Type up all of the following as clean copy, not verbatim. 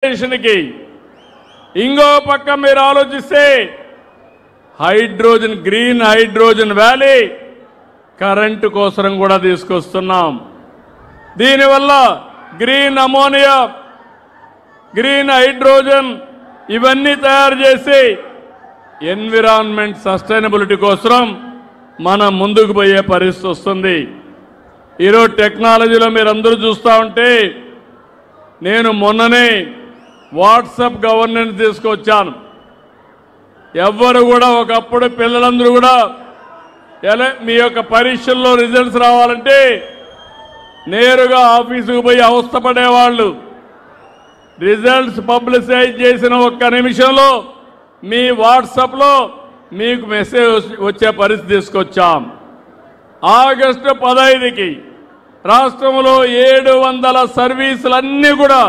కి ఇంకో పక్క మీరు ఆలోచిస్తే hydrogen green hydrogen valley current కోసం కూడా తీసుకొస్తున్నాం. దీనివల్ల గ్రీన్ అమోనియా గ్రీన్ హైడ్రోజన్ ఇవన్నీ తయారు చేసి ఎన్విరాన్మెంట్ సస్టైనబిలిటీ కోసం మనం ముందుకు పోయే పరిస్థితి వస్తుంది. ఈరోజు టెక్నాలజీలో మీరందరూ చూస్తూ ఉంటే నేను మొన్ననే వాట్సాప్ గవర్నెన్స్ తీసుకొచ్చాను. ఎవ్వరు కూడా ఒకప్పుడు పిల్లలందరూ కూడా మీ యొక్క పరీక్షల్లో రిజల్ట్స్ రావాలంటే నేరుగా ఆఫీసుకు పోయి అవస్థపడేవాళ్ళు. రిజల్ట్స్ పబ్లిసైజ్ చేసిన ఒక్క నిమిషంలో మీ వాట్సాప్లో మీకు మెసేజ్ వచ్చే పరిస్థితి తీసుకొచ్చాం. ఆగస్టు 15కి రాష్ట్రంలో 700 సర్వీసులన్నీ కూడా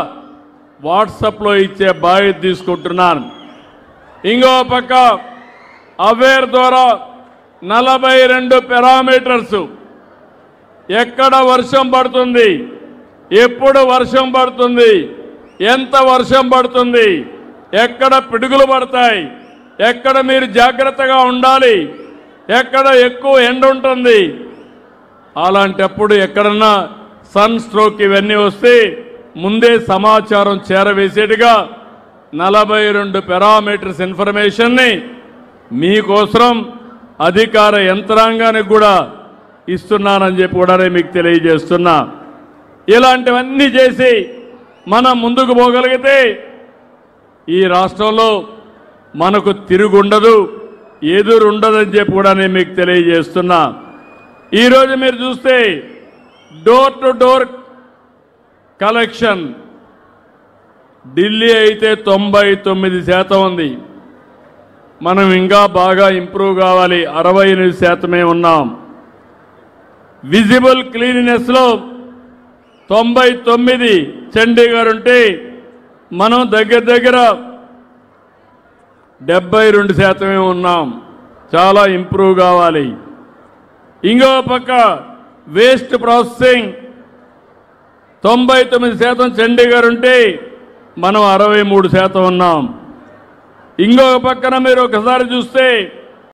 వాట్సాప్లో ఇచ్చే బాధ్యత తీసుకుంటున్నాను. ఇంకో పక్క అవేర్ ద్వారా 42 పారామీటర్స్, ఎక్కడ వర్షం పడుతుంది, ఎప్పుడు వర్షం పడుతుంది, ఎంత వర్షం పడుతుంది, ఎక్కడ పిడుగులు పడతాయి, ఎక్కడ మీరు జాగ్రత్తగా ఉండాలి, ఎక్కడ ఎక్కువ ఎండ ఉంటుంది, అలాంటప్పుడు ఎక్కడన్నా సన్ స్ట్రోక్ ఇవన్నీ వస్తే ముందే సమాచారం చేరవేసేట్టుగా 42 పారామీటర్స్ ఇన్ఫర్మేషన్ని మీకోసం అధికార యంత్రాంగానికి కూడా ఇస్తున్నానని చెప్పి కూడా మీకు తెలియజేస్తున్నా. ఇలాంటివన్నీ చేసి మనం ముందుకు పోగలిగితే ఈ రాష్ట్రంలో మనకు తిరుగుండదు, ఎదురుండదని చెప్పి కూడా నేను మీకు తెలియజేస్తున్నా. ఈరోజు మీరు చూస్తే door to door collection Delhi అయితే 99% ఉంది. మనం ఇంకా బాగా ఇంప్రూవ్ కావాలి, 68% ఉన్నాం. విజిబుల్ క్లీనినెస్లో 99 చండీగఢ్ ఉంటే మనం దగ్గర 72% ఉన్నాం. చాలా ఇంప్రూవ్ కావాలి. ఇంకో పక్క వేస్ట్ ప్రాసెసింగ్ 99% చండీగఢ్ ఉంటే మనం 63% ఉన్నాం. ఇంకొక పక్కన మీరు ఒకసారి చూస్తే